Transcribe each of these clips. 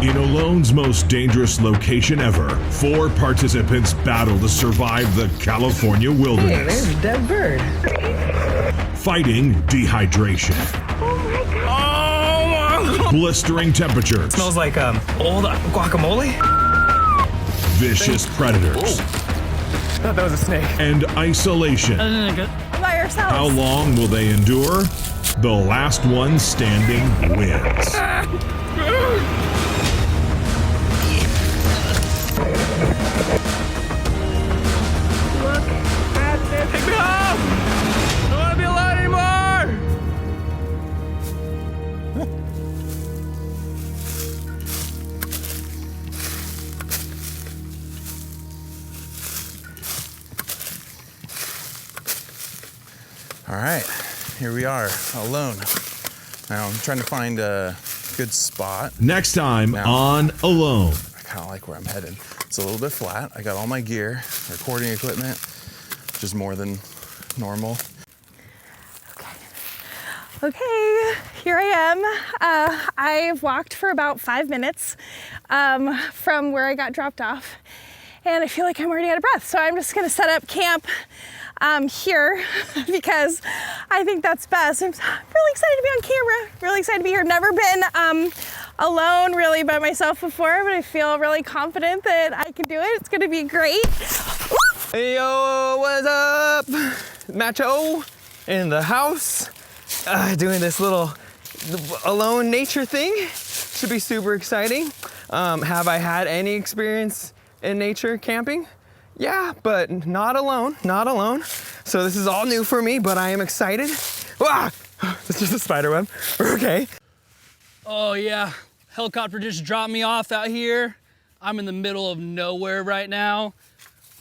In Alone's most dangerous location ever, 4 participants battle to survive the California Hey, wilderness. there's a dead bird. Fighting dehydration. Oh, Blistering temperatures. smells like old guacamole. Vicious predators. I thought that was a snake. And isolation. By ourselves. How long will they endure? The last one standing wins. Look at this. Take me home! I don't want to be alone anymore! All right, here we are, alone. Now I'm trying to find a good spot. Next time on Alone. I kind of like where I'm headed. It's a little bit flat. I got all my gear, recording equipment, which is more than normal. Okay, here I am. I've walked for about 5 minutes from where I got dropped off, and I feel like I'm already out of breath. So I'm just gonna set up camp here because I think that's best. I'm really excited to be on camera, really excited to be here. Never been alone really by myself before, but I feel really confident that I can do it. It's gonna be great. Hey yo, what's up? Macho in the house. Doing this little alone nature thing. Should be super exciting. Have I had any experience in nature camping? Yeah, but not alone, not alone. So this is all new for me, but I am excited. Ah! It's just a spider web. Okay. Oh yeah, helicopter just dropped me off out here. I'm in the middle of nowhere right now.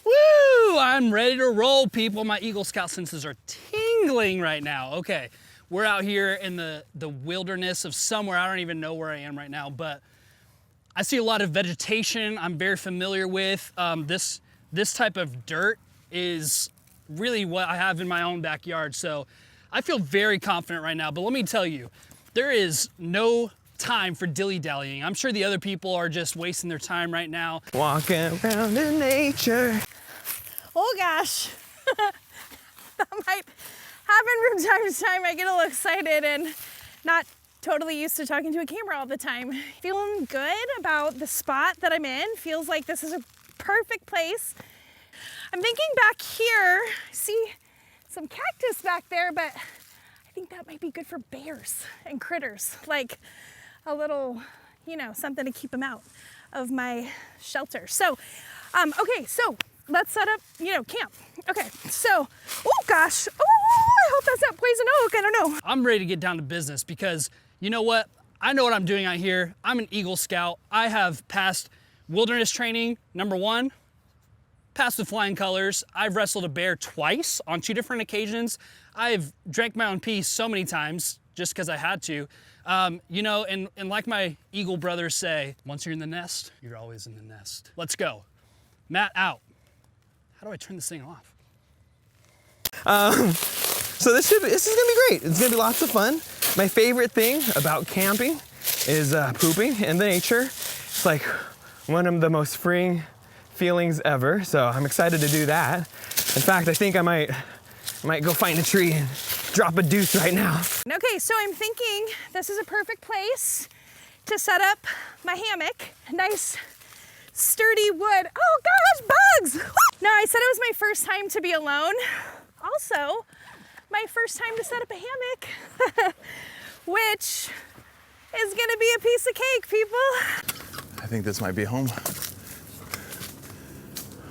Woo! I'm ready to roll, people. My Eagle Scout senses are tingling right now. Okay, we're out here in the wilderness of somewhere. I don't even know where I am right now, but I see a lot of vegetation I'm very familiar with. This type of dirt is really what I have in my own backyard. So I feel very confident right now, but let me tell you, there is no time for dilly-dallying. I'm sure the other people are just wasting their time right now. Walking around in nature. Oh gosh, that might happen from time to time. I get a little excited and not totally used to talking to a camera all the time. Feeling good about the spot that I'm in. Feels like this is a perfect place. I'm thinking back here, see some cactus back there, but I think that might be good for bears and critters. Like a little, you know, something to keep them out of my shelter. So, okay, so let's set up, you know, camp. Okay, so, oh gosh, oh, I hope that's not poison oak, I don't know. I'm ready to get down to business because you know what? I know what I'm doing out here. I'm an Eagle Scout. I have passed wilderness training, number 1, passed with flying colors. I've wrestled a bear twice on 2 different occasions. I've drank my own pee so many times just because I had to. You know, and like my Eagle brothers say, once you're in the nest, you're always in the nest. Let's go. Matt, out. How do I turn this thing off? So this is gonna be great. It's gonna be lots of fun. My favorite thing about camping is pooping in the nature. It's like one of the most freeing feelings ever. So I'm excited to do that. In fact, I think I might go find a tree and drop a deuce right now. Okay, so I'm thinking this is a perfect place to set up my hammock. Nice sturdy wood. Oh gosh, bugs! No, I said it was my first time to be alone. Also, my first time to set up a hammock, which is gonna be a piece of cake, people. I think this might be home.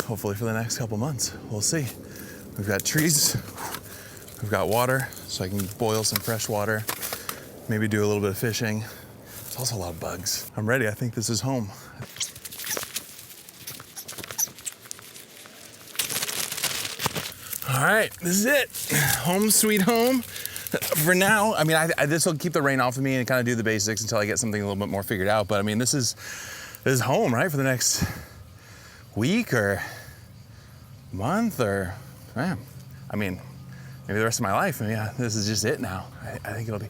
Hopefully for the next couple months. We'll see. We've got trees, we've got water, so I can boil some fresh water, maybe do a little bit of fishing. There's also a lot of bugs. I'm ready, I think this is home. All right, this is it. Home sweet home. For now, I mean, this will keep the rain off of me and kind of do the basics until I get something a little bit more figured out. But I mean, this is home, right? For the next week or month or, I mean, maybe the rest of my life. I mean, yeah, this is just it now. I think it'll be,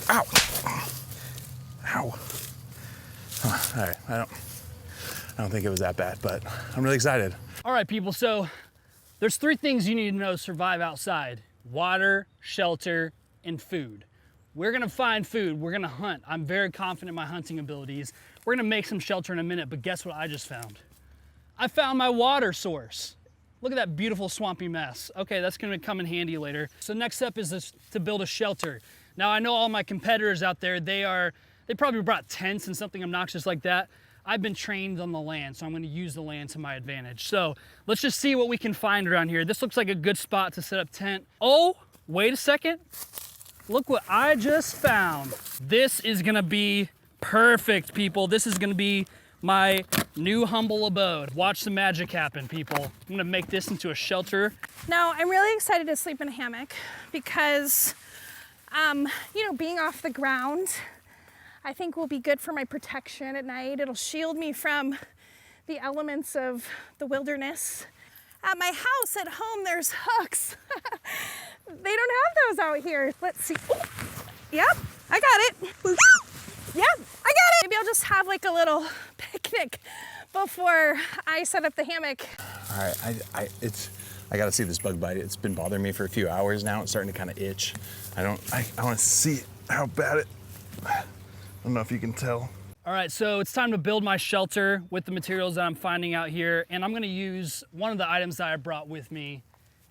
ow. All right, I don't think it was that bad, but I'm really excited. All right, people, so there's 3 things you need to know to survive outside: water, shelter, and food. We're gonna find food, we're gonna hunt. I'm very confident in my hunting abilities. We're gonna make some shelter in a minute, but guess what I just found? I found my water source. Look at that beautiful swampy mess. Okay, that's gonna come in handy later. So next step is to build a shelter. Now I know all my competitors out there, they probably brought tents and something obnoxious like that. I've been trained on the land, so I'm gonna use the land to my advantage. So let's just see what we can find around here. This looks like a good spot to set up tent. Oh, wait a second. Look what I just found. This is gonna be perfect, people. This is gonna be my new humble abode. Watch the magic happen, people. I'm gonna make this into a shelter. Now, I'm really excited to sleep in a hammock because, you know, being off the ground, I think will be good for my protection at night. It'll shield me from the elements of the wilderness. At my house at home, there's hooks. They don't have those out here. Let's see. Oh, yep, I got it. Yep, I got it. Maybe I'll just have like a little picnic before I set up the hammock. All right, I gotta see this bug bite. It's been bothering me for a few hours now. It's starting to kind of itch. I wanna see how bad I don't know if you can tell. All right, so it's time to build my shelter with the materials that I'm finding out here, and I'm gonna use one of the items that I brought with me.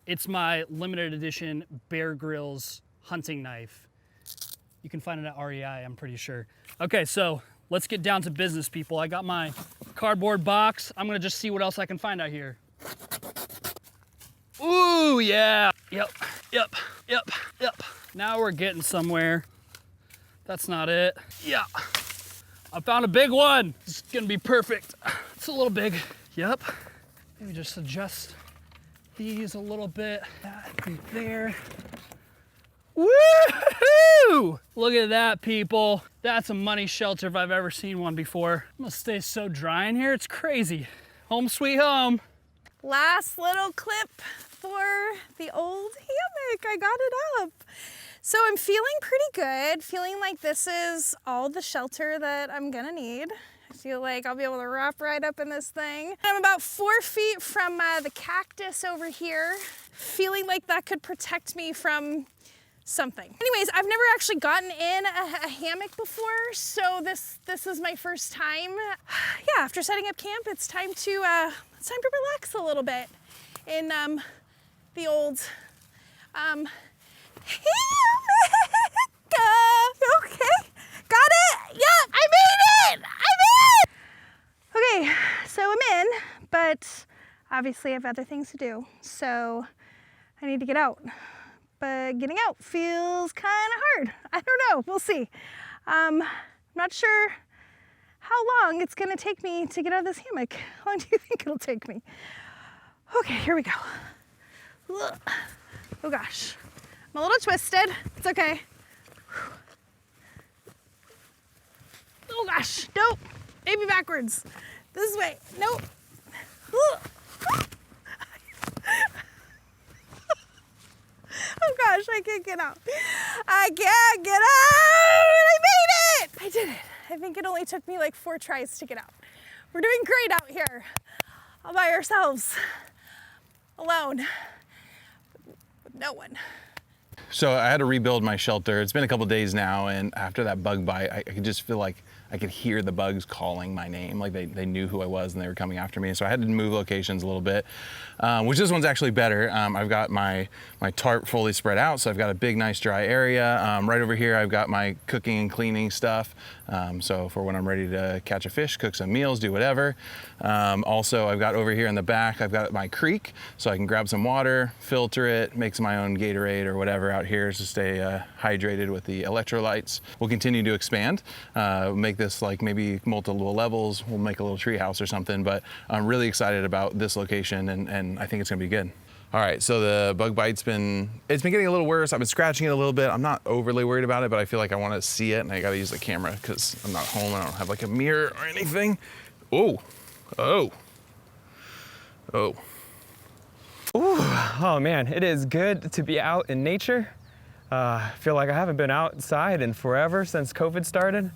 It's my limited edition Bear Grylls hunting knife. You can find it at REI, I'm pretty sure. Okay, so let's get down to business, people. I got my cardboard box. I'm gonna just see what else I can find out here. Ooh, yeah. Yep. Now we're getting somewhere. That's not it. Yeah. I found a big one. It's gonna be perfect. It's a little big. Yep. Maybe just adjust these a little bit. That right there. Woohoo! Look at that, people. That's a money shelter if I've ever seen one before. I'm gonna stay so dry in here, it's crazy. Home sweet home. Last little clip for the old hammock. I got it up. So I'm feeling pretty good, feeling like this is all the shelter that I'm gonna need. I feel like I'll be able to wrap right up in this thing. I'm about 4 feet from the cactus over here, feeling like that could protect me from something. Anyways, I've never actually gotten in a hammock before, so this is my first time. Yeah, after setting up camp, it's time to relax a little bit in the old hammock. Okay, got it. Yeah, I made it. Okay, so I'm in, but obviously I have other things to do, so I need to get out. But getting out feels kind of hard. I don't know, we'll see. I'm not sure how long it's gonna take me to get out of this hammock. How long do you think it'll take me? Okay, here we go. Ugh. Oh gosh, I'm a little twisted, it's okay. Oh gosh, nope, maybe backwards. This way, nope. Oh gosh, I can't get out. I can't get out! I made it! I did it. I think it only took me like 4 tries to get out. We're doing great out here, all by ourselves, alone, with no one. So I had to rebuild my shelter. It's been a couple days now, and after that bug bite, I could just feel like I could hear the bugs calling my name, like they knew who I was and they were coming after me. So I had to move locations a little bit, which this one's actually better. I've got my tarp fully spread out, so I've got a big, nice dry area. Right over here, I've got my cooking and cleaning stuff. So for when I'm ready to catch a fish, cook some meals, do whatever. Also, I've got over here in the back, I've got my creek, so I can grab some water, filter it, make some my own Gatorade or whatever out here to stay hydrated with the electrolytes. We'll continue to expand, make this like maybe multiple levels. We'll make a little tree house or something, but I'm really excited about this location and I think it's gonna be good. All right, so the bug bite's been getting a little worse. I've been scratching it a little bit. I'm not overly worried about it, but I feel like I want to see it and I got to use the camera because I'm not home. I don't have like a mirror or anything. Oh. Oh man, it is good to be out in nature. I feel like I haven't been outside in forever since COVID started.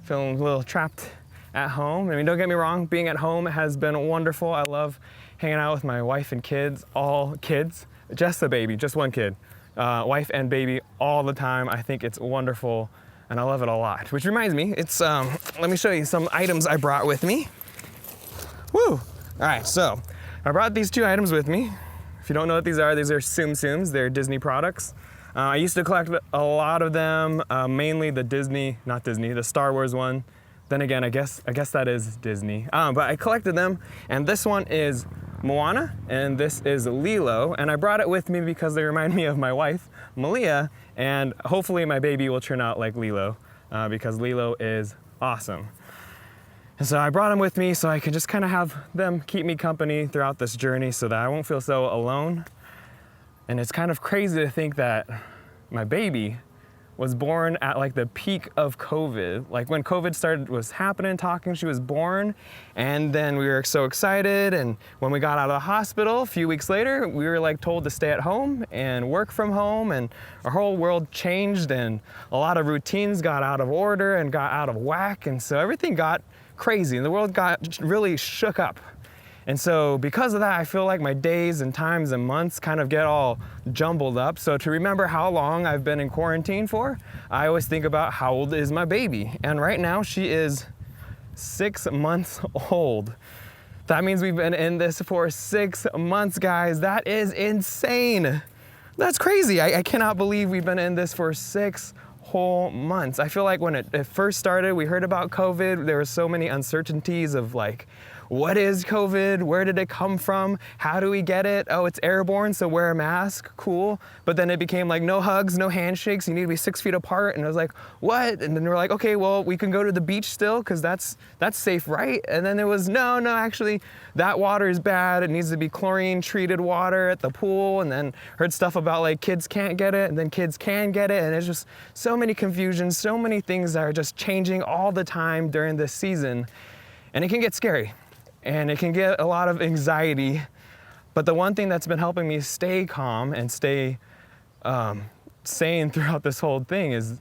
Feeling a little trapped at home. I mean, don't get me wrong, being at home has been wonderful. I love hanging out with my wife and kids, all kids, just the baby, just one kid. Wife and baby all the time. I think it's wonderful and I love it a lot. Which reminds me, it's, let me show you some items I brought with me. Woo! All right, so I brought these 2 items with me. If you don't know what these are Tsum Tsums. They're Disney products. I used to collect a lot of them, mainly the Star Wars one. Then again, I guess that is Disney. But I collected them, and this one is Moana, and this is Lilo, and I brought it with me because they remind me of my wife, Malia, and hopefully my baby will turn out like Lilo, because Lilo is awesome. And so I brought them with me so I can just kind of have them keep me company throughout this journey so that I won't feel so alone. And it's kind of crazy to think that my baby was born at like the peak of COVID. Like when COVID was happening, she was born, and then we were so excited, and when we got out of the hospital a few weeks later, we were like told to stay at home and work from home, and our whole world changed, and a lot of routines got out of order and got out of whack, and so everything got crazy, and the world got really shook up. And so because of that, I feel like my days and times and months kind of get all jumbled up. So to remember how long I've been in quarantine for, I always think about how old is my baby. And right now she is 6 months old. That means we've been in this for 6 months, guys. That is insane. That's crazy. I cannot believe we've been in this for 6 whole months. I feel like when it first started, we heard about COVID, there were so many uncertainties of like, what is COVID? Where did it come from? How do we get it? Oh, it's airborne, so wear a mask, cool. But then it became like no hugs, no handshakes, you need to be 6 feet apart. And I was like, what? And then we're like, okay, well, we can go to the beach still because that's safe, right? And then there was, no, actually, that water is bad. It needs to be chlorine treated water at the pool. And then heard stuff about like kids can't get it and then kids can get it. And it's just so many confusions, so many things that are just changing all the time during this season. And it can get scary. And it can get a lot of anxiety, but the one thing that's been helping me stay calm and stay sane throughout this whole thing is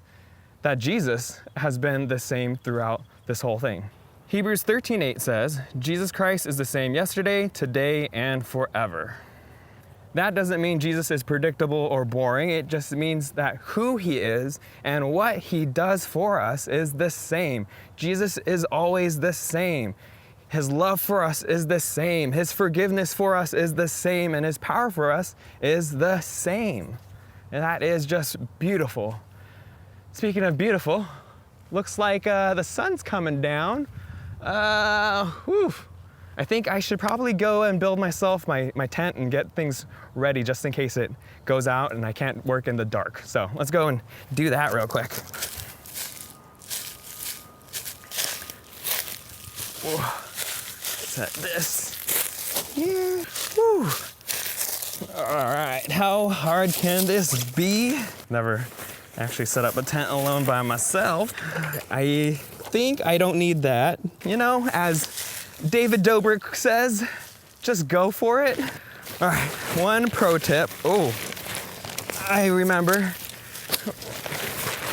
that Jesus has been the same throughout this whole thing. Hebrews 13:8 says, Jesus Christ is the same yesterday, today, and forever. That doesn't mean Jesus is predictable or boring. It just means that who he is and what he does for us is the same. Jesus is always the same. His love for us is the same. His forgiveness for us is the same. And his power for us is the same. And that is just beautiful. Speaking of beautiful, looks like the sun's coming down. I think I should probably go and build myself my tent and get things ready just in case it goes out and I can't work in the dark. So let's go and do that real quick. Whoa. Set this here. Woo. All right, how hard can this be? Never actually set up a tent alone by myself. I think I don't need that. You know, as David Dobrik says, just go for it. All right, one pro tip. Oh, I remember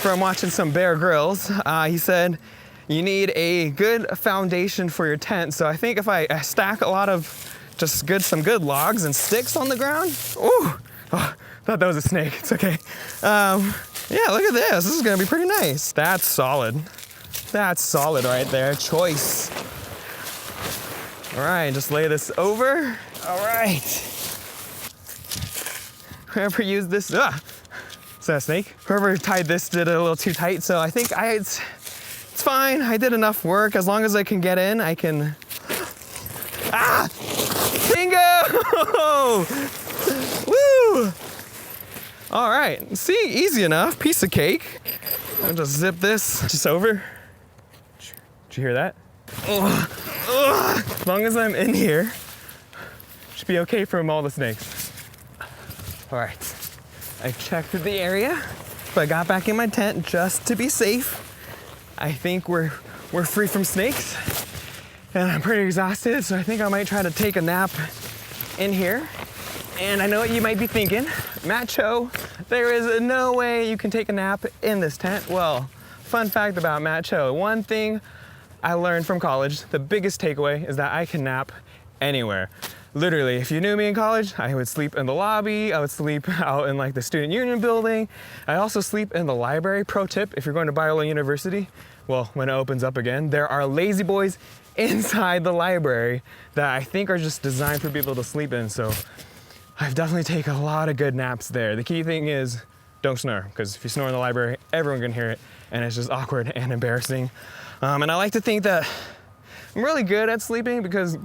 from watching some Bear Grylls, he said, you need a good foundation for your tent. So I think if I stack a lot of some good logs and sticks on the ground. Oh, thought that was a snake. It's okay. Yeah, look at this. This is gonna be pretty nice. That's solid. That's solid right there. Choice. All right, just lay this over. All right. Whoever used this, is that a snake? Whoever tied this did it a little too tight. So I think it's fine. I did enough work. As long as I can get in, I can. Bingo! Woo! All right. See, easy enough. Piece of cake. I'll just zip this just over. Did you hear that? As long as I'm in here, should be okay from all the snakes. All right. I checked the area, but I got back in my tent just to be safe. I think we're free from snakes, and I'm pretty exhausted, so I think I might try to take a nap in here. And I know what you might be thinking, Macho, there is no way you can take a nap in this tent. Well, fun fact about Macho, one thing I learned from college, the biggest takeaway is that I can nap anywhere. Literally, if you knew me in college, I would sleep in the lobby, I would sleep out in like the student union building. I also sleep in the library. Pro tip, if you're going to Biola University, well, when it opens up again, there are lazy boys inside the library that I think are just designed for people to sleep in. So I've definitely taken a lot of good naps there. The key thing is don't snore, because if you snore in the library, everyone can hear it, and it's just awkward and embarrassing. And I like to think that I'm really good at sleeping because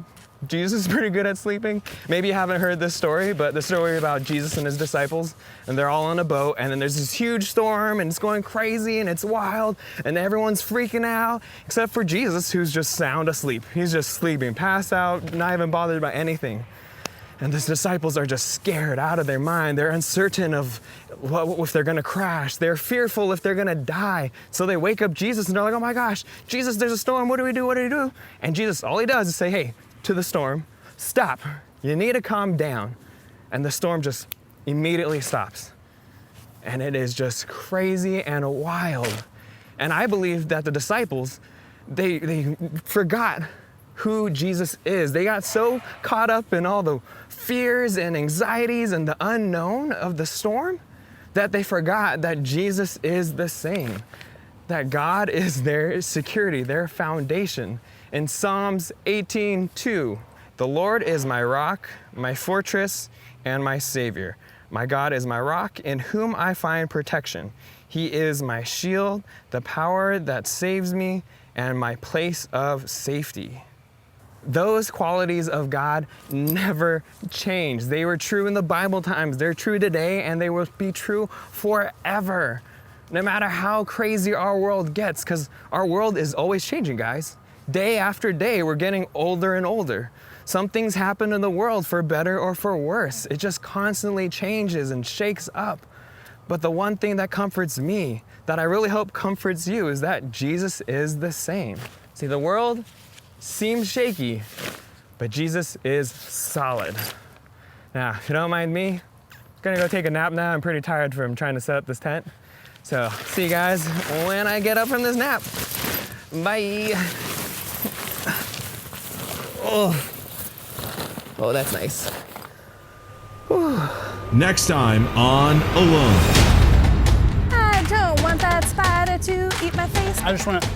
Jesus is pretty good at sleeping. Maybe you haven't heard this story, but the story about Jesus and his disciples, and they're all on a boat, and then there's this huge storm, and it's going crazy, and it's wild, and everyone's freaking out, except for Jesus, who's just sound asleep. He's just sleeping, passed out, not even bothered by anything. And the disciples are just scared out of their mind. They're uncertain of if they're gonna crash. They're fearful if they're gonna die. So they wake up Jesus and they're like, oh my gosh, Jesus, there's a storm, what do we do, what do we do? And Jesus, all he does is say, hey, to the storm, stop. You need to calm down. And the storm just immediately stops. And it is just crazy and wild. And I believe that the disciples, they forgot who Jesus is. They got so caught up in all the fears and anxieties and the unknown of the storm that they forgot that Jesus is the same, that God is their security, their foundation. In Psalms 18:2, the Lord is my rock, my fortress, and my savior. My God is my rock in whom I find protection. He is my shield, the power that saves me, and my place of safety. Those qualities of God never change. They were true in the Bible times, they're true today, and they will be true forever. No matter how crazy our world gets, because our world is always changing, guys. Day after day, we're getting older and older. Some things happen in the world for better or for worse. It just constantly changes and shakes up. But the one thing that comforts me, that I really hope comforts you, is that Jesus is the same. See, the world seems shaky, but Jesus is solid. Now, if you don't mind me, I'm gonna go take a nap now. I'm pretty tired from trying to set up this tent. So, see you guys when I get up from this nap. Bye. Oh, that's nice. Whew. Next time on Alone. I don't want that spider to eat my face. I just want to.